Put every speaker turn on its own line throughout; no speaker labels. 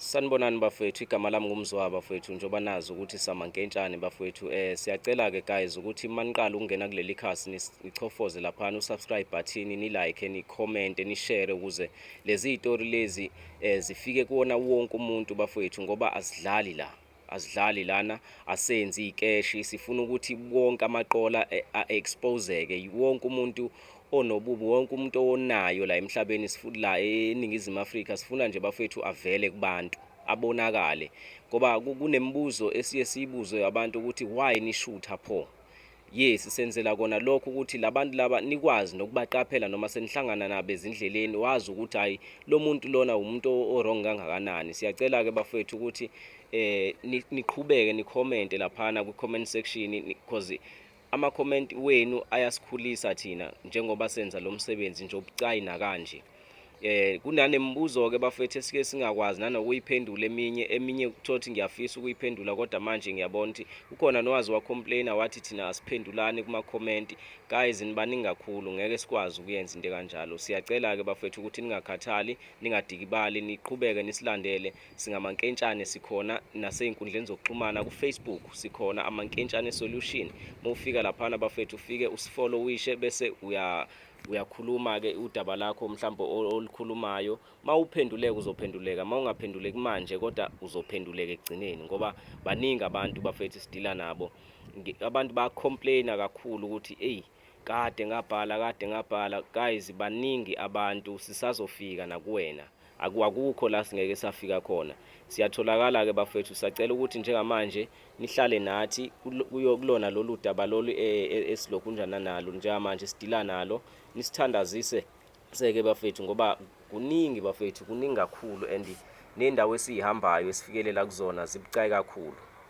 Sanibonani bafethu, igama lami ngumzwa bafethu, njoba nazi ukuthi samankentshane bafethu. Siyacela ke guys ukuthi maniqala ukungena kuleli khasi nichofoze lapha usubscribe button, ni like, ni comment, ni share ukuze lezi zitori lezi zifike kuwona wonke umuntu bafethu, ngoba asidlali lana, asenzi ikeshi. Sifuna ukuthi wonke amaqola exposeke, wonke umuntu onobubi, wonke umuntu onayo la emhlabeni, la eNingizimu Afrika. Sifuna nje bafethu avele kubantu, abonakale, ngoba kunemibuzo esiye siyibuze abantu ukuthi why nishutha pho. Yes, senzela kona lokho ukuthi labantu laba nikwazi nokubaqaphela noma senihlangana nabo ezindleleni, wazi ukuthi hayi lo muntu lona umuntu o-wrong kangakanani. Siyacela ke bafethu ukuthi niqhubeke ni-comment laphana ku-comment section, because ama-comment wenu ayasikhulisa thina njengoba senza lo msebenzi nje obucayi nakanje. Kunanembuzo ke bafethu esike singakwazi nanokuyiphendula, eminye uthothi ngiyafisa ukuyiphendula, kodwa manje ngiyabona ukuthi ukhona nowazi wa-complainer wathi thina asiphendulani kuma-comment. Guys, nibaningi kakhulu, ngeke sikwazi ukuyenza into kanjalo. Siyacela ke bafethu ukuthi ningakhathali, ningadikibali, niqhubeke nisilandele. Singamankentshane, sikhona nasey'nkundleni zokuxhumana ku-Facebook, sikhona amankentshane solution. Mawufika laphana bafethu, ufike usifollowishe bese uyakhuluma ke udaba lakho mhlawumbe olukhulumayo. Mawuphenduleka uzophenduleka, mawungaphenduleki manje kodwa uzophenduleka ekugcineni, ngoba baningi abantu bafethu sidila nabo. Abantu ba-complaina kakhulu ukuthi kade ngabhala. Guys, baningi abantu, sisazofika nakuwena, akukho la singeke safika khona. Siyatholakala ke bafethu, sacela ukuthi njengamanje nihlale nathi kulona lolu daba lolu esilokhunjana nalo njengamanje sidila nalo, nisithandazise seke bafethu, ngoba kuningi bafethu, kuningi kakhulu, and nendawo esihambayo esifikelela kuzona zibucayi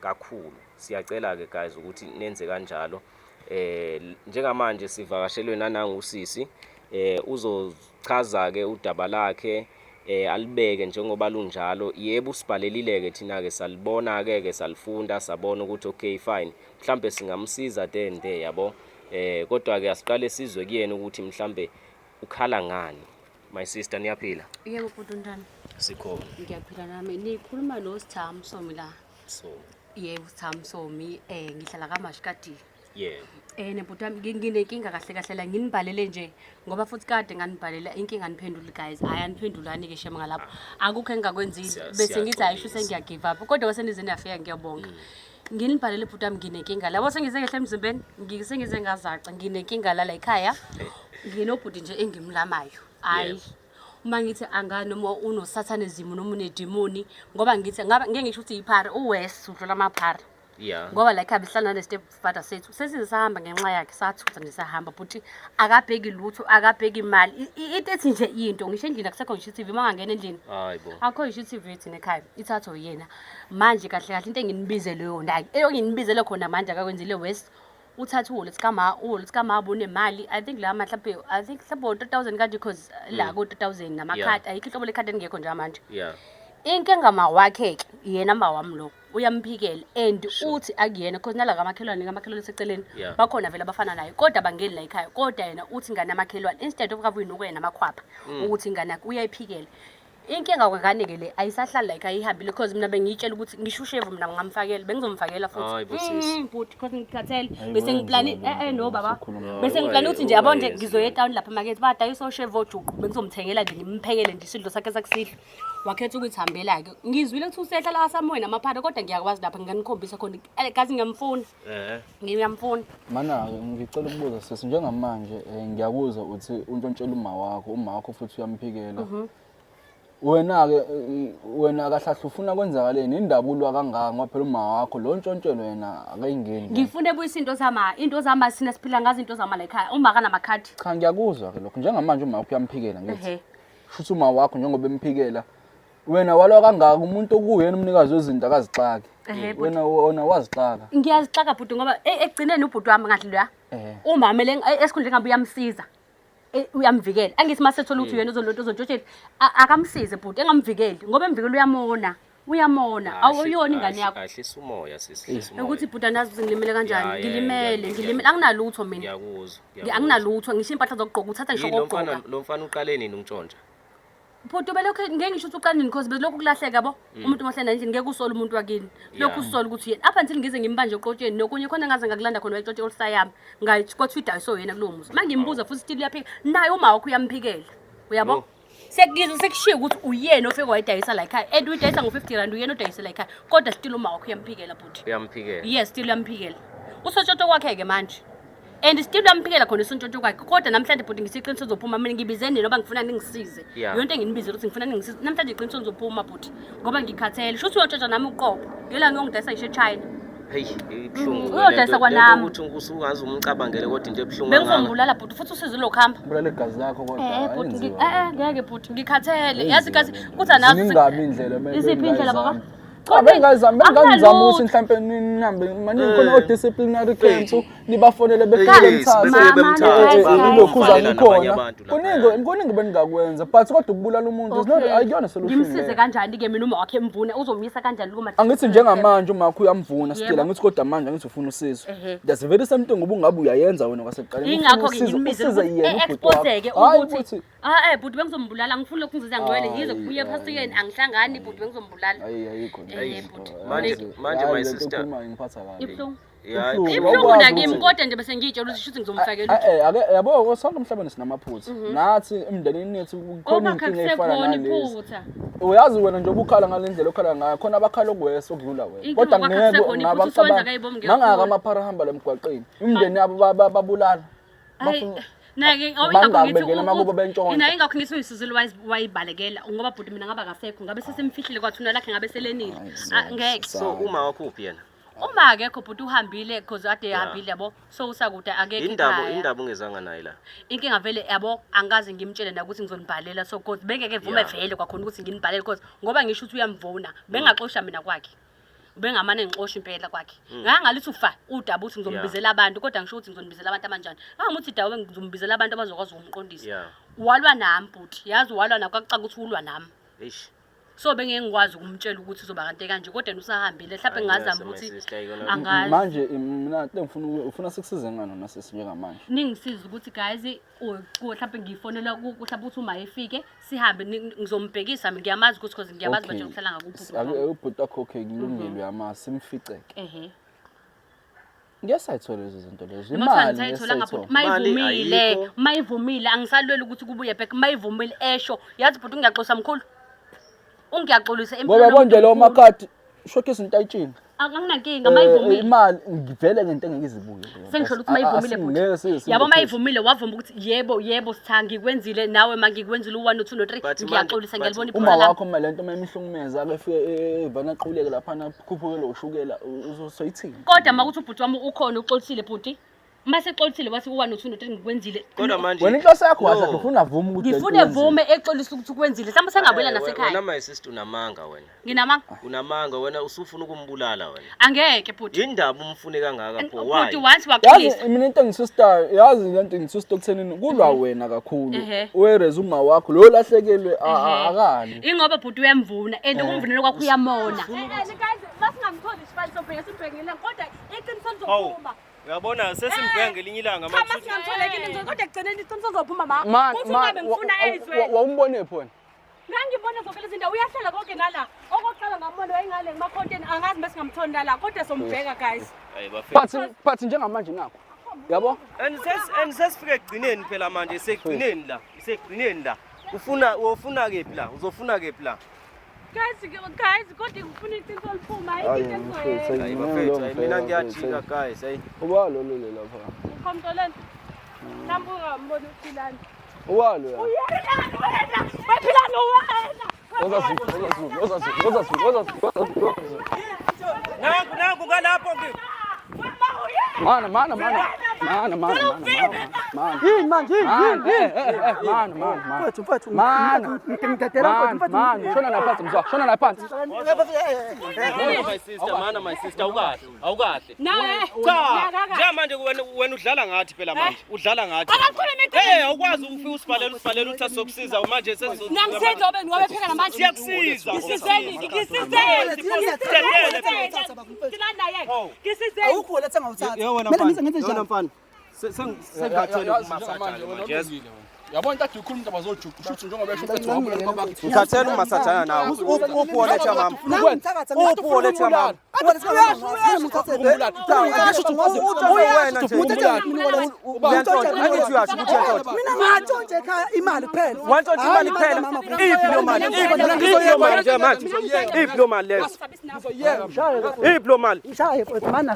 kakhulu. Siyacela ke guys ukuthi nenze kanjalo. Njengamanje sivakashelwe nanangusisi, uzochaza ke udaba lakhe, alibeke njengoba lunjalo. Yebo, usibhalelile ke thina ke salibona ke salifunda, sabona ukuthi okay fine, mhlambe singamsiza there yabo. Kodwa ke asiqale sizwe kuyena ukuthi mhlambe ukhala ngani. My sister, niyaphila?
Yebo bhuti, unjani?
Sikhona.
Ngiyaphila nami. Nikhuluma noSithamo Somi la.
So,
Yebo, Sithamo Somi, ngihlala kaMashikadi.
yebo.
Nebhuti wami nginenkinga kahle la, nginibhalele nje ngoba futhi kade nganibhalela inkinga niphendule guys. Hayi aniphendulani ke shema ngalapho. Akukho engakwenzile. Bese ngithi hayi shuse ngiya give up. Kodwa kwasenize niyafika, ngiyabonga. Nginibhalele bhuti wami, nginenkinga. Labo sengize kahle emzimbeni, ngisengize ngazaca, nginenkinga la ekhaya. Nginobhuti nje engimlamayo. Hayi. Uma ngithi angani noma unosathanism noma unedemoni, ngoba ngithi ngeke ngisho ukuthi iphara, uWes udlula amaphara.
Yeah.
Ngoba la ekhaya sihlala ne-step father sethu, sesizahamba ngenxa yakhe, sathutha nje sahamba, futhi akabheki lutho, akabheki imali. Into ethi nje into, ngisho endlini akusekho ngisho TV, mangangena endlini
Hayibo.
akho ngisho TV ethi nekhaya, ithathwa yena. Manje kahle into enginibizele yona, eyonginibizele khona manje akakwenzile West, uthatha uwole sikama unemali. I think la mhlawumbe 3000 kanje, because la ku 3000 namakhadi, ayikho ihlobo lekhadi engekho nje manje.
Yeah.
Inkinga mawakhe ke yena wami lo uyamphikela, and uthi akuyena because nala ngamakhelwane seceleni bakhona vele abafana naye, kodwa bangeni la ekhaya. Kodwa yena uthi ingane yamakhelwane, instead of kabuyi nokuya namakhwapha ukuthi ingane yakhe uyayiphikela. Inkinga kwengane ke le ayisahlali la ekhaya, ihambile, because mina bengiyitshela ukuthi ngishushevu mina ngingamfakela, bengizomfakela futhi futhi because ngikhathele. Bese ngiplani no baba, bese ngiplani ukuthi nje yabo nje ngizoya town lapha emakethe, badayisa oshevu ojuqu, bengizomthengela nje ngimphekele nje isidlo sakhe sakusidla. Wakhetha ukuyithambela ke. Ngizwile ukuthi usehla la samoya namaphara, kodwa ngiyakwazi lapha nginikhombisa khona gazi ngiyamfuna. Ngiyamfuna.
Mana ngicela ukubuza sisi, njengamanje ngiyakuzwa uthi untshontshela uma wakho futhi uyamphikela. Wena kahlahla ufuna kwenzakaleni? Indaba ulwa kangaka ngoba phela uma wakho lo ntshontshelwe yena akayingeni.
Ngifune ebuyisa into zama sina siphila ngazo into zama la ekhaya. Uma kana makhadi.
Cha, ngiyakuzwa ke lokho. Njengamanje uma wakho uyamphikela ngithi. Futhi uma wakho njengoba emphikela, wena walwa kangaka umuntu okuyena umnikazi wezinto akazixaki. Wena wazixaka.
Ngiyazixaka bhuti, ngoba ekugcineni ubhuti wami ngathi lo uma mele esikhundleni ngabe uyamsiza, uyamvikela. Angithi masethola ukuthi yena uzontshotshela, akamsize bhuti, engamvikeli ngoba emvikela uyamona. Awuyona ingane yakho.
Kahlisa umoya sisi.
Ukuthi bhuti anazi ukuthi ngilimele kanjani. Ngilimele anginalutho mina.
Ngiyakuzwa.
Anginalutho, ngisho impahla zokugqoka, uthatha ngisho kokugqoka.
Lo mfana uqale nini untshontsha?
Phuthi belokho ngeke ngisho ukuthi uqanini because belokho kulahleka yabo. Umuntu mahlena endlini ngeke usole umuntu wakini. Lokho usole ukuthi yena. Up until ngize ngimbanje eqotsheni nokunye khona ngaze ngakulanda khona wayexotshe olusayami. Ngayithi kodwa so yena kulowo muzi. Mangimbuza futhi still uyaphika. Naye uma wakho uyamphikela. Uyabo? Sekushiya ukuthi uyena ofike wayidayisa la ekhaya. And uyidayisa ngo50 rand uyena odayisa la ekhaya. Kodwa still uma wakho uyamphikela phuthi.
Uyamphikela.
Yes, still uyamphikela. Usotshotho kwakhe ke manje. And still uyamphikela khona isontshontho kwakhe. Kodwa namhlanje bhuti ngisiqiniso uzophuma mina ngibizeni noma ngifuna ningisize. Yonke nginibizela ukuthi ngifuna ningisize. Namhlanje iqiniso uzophuma bhuti ngoba ngikhathele. Shuthi uyotshotha nami uqobo. Ngela ngiyongidayisa ishe China.
Hey, ibhlungu.
Uyodayisa kwanami.
Ukuthi usungaze umcabangele kodwa into ebhlungu
Bengizombulala bhuti futhi usizo lokhamba.
Bulala igazi lakho kodwa.
Bhuti ngeke bhuti ngikhathele. Yazi kazi kuthi anazi
Singabi indlela manje.
Isiphi indlela baba?
Bengazama ukuthi mhlambe nihambe maningi khona o-disciplinary camps nibafonele befike kuningi beningakwenza but kodwa ukubulala umuntu ayikuyona solution
ngimsize kanjani-ke mina uma wakhe emvuna uzomyisa kanjani kuma
angithi njengamanje uma wakho uyamvuna still angithi kodwa manje angithi ufuna usizo that's very something ngoba ungabe uyayenza wena kwasekuqaleni
ingakho-ke ngimbize e-expose-ke ukuthi bhuti bengizombulala angifuni lokhu ngizizwa ngcwele yize kubuye ephastikeni angihlangani bhuti bengizombulala
ayikho
manje my sister
ibuhlungu nakimi kodwa nje bese ngiyitshela ukuthi shuthi ngizomfakela
yabo sonke emhlabeni sinamaphutha nathi emndenini yethu kukhona inkinga efana nalezi uyazi wena nje ubukhala ngalendlela okhala ngayo khona abakhala okuwese okudlula wena kodwa ngeke ngabacabanga mangaka amaparahamba lemgwaqeni imndeni yabo babulala
Nake ingakho ngithi uyisizulu wayibalekela ngoba bhuti mina ngaba kasekho ngabe sesemfihlile kwathuna lakhe ngabe selenile ngeke
so uma wakho uphi yena
uma akekho bhuti uhambile because ade ehambile yabo so usakude akekho
indaba ungezanga naye la
inkinga vele yabo angazi ngimtshele na ukuthi ngizonibhalela so because bengeke vume vele kwakhona ukuthi nginibhalele because ngoba ngisho ukuthi uyamvuna bengaxosha mina kwakhe bengamane ngixosha impela kwakhe ngangalithi ufa udaba uthi ngizombizela abantu kodwa ngisho ukuthi ngizonibizela abantu abanjani angamuthi dawo ngizombizela abantu abazokwazi ukumqondisa walwa nami bhuti yazi walwa nakho akucanga ukuthi ulwa nami so bengeke ngikwazi ukumtshela ukuthi uzoba kanti kanje kodwa usahambile mhlawumbe ngazama ukuthi angazi
manje mina ufuna sikusize ngani nasisi njengamanje
ningisiza ukuthi guys mhlawumbe ngifonela mhlawumbe uthi uma efike sihambe ngizombhekisa ngiyamazi ukuthi cause ngiyabazi manje ukuhlala ngakuphi
ubhuti wakho okay kulungile uyamazi simficeke ngiyasayithola lezi zinto lezo imali
ngiyayithola ngapho mayivumile angisalweli ukuthi kubuye back mayivumile esho yazi bhuti ngiyaxosa mkhulu ungiyaxolisa
empilweni ngoba bonke lo makhadi showcase intayitshini
anginankinga mayivumile
imali ngivele ngento engeke izibuye
sengisho ukuthi mayivumile bhuti yabo mayivumile wavuma ukuthi yebo sithangi ngikwenzile nawe mangikwenzile u1 no2 no3 ngiyaxolisa ngiyalibona iphutha
uma wakho lento mayimhlungumeza ake efike evana qhuleke lapha khuphuke lo ushukela uzoyithini
kodwa makuthi ubhuti wami ukhona uxolisile bhuti mase xolithile wathi u1 no2 no3 ngikwenzile
kodwa manje
wena inhloso yakho wathi ufuna vuma ukuthi
ngifune vume exolisa ukuthi ukwenzile mhlawumbe sengabuyela nasekhaya
wena my sister unamanga wena
nginamanga
wena usufuna ukumbulala wena
angeke bhuti
indaba umfune kangaka pho
why bhuti once waqolisa
yazi mina into ngisister yazi lento ngisister ekuthenini kulwa wena kakhulu whereas uma wakho lo lahlekelwe akali
ingoba bhuti uyamvuna and ukumvunela kwakho uyamona guys masingamtholi isifani sobheka sibhekile kodwa iqiniso lizophuma
uyabona sesimbhenge elinye ilanga
manje futhi ngitholekile nje kodwa egcineni iqiniso lizophuma ma kuthi ngabe ngifuna ezwe
wawumbone phone
ngangibona zonke lezi ndawo uyahlala konke ngala okokuqala ngambona wayengale ngemakhonten angazi bese ngamthoni la kodwa sombheka guys
but njengamanje nakho yabo
and sesifike egcineni phela manje segcineni la ufuna kephi la uzofuna kephi la
guys kodwa ngifuna iqiniso liphuma
hayi bafethu mina ngiyajika guys hayi
ubalo lo lapha
ukhomtoleni nambuka mbona uthilana
ubalo
waphila no wena
nangu ngalapho ke
mana
my sister awukahle cha manje wena udlala ngathi phela manje udlala ngathi awukwazi ukufika usibalela uthi asokusiza manje
nangisenza obe ngobe pheka namanje
siyakusiza
awukho letha ngawuthatha mina ngize ngenze njani
mfana sengathela ukumasatha manje
Yabona intathu ikhuluma into abazojuka kushuthi njengoba esho umfethu wabo lokho
Uthathela umasajana nawo. Uphi woletha mama? Uphi woletha mama?
Mina ngantshontshe ekhaya imali kuphela.
Wantshontsha imali kuphela. Iphi lo mali? Iphi lo mali nje manje? Iphi lo mali lezo? Iphi lo mali?
Mshaya, mana.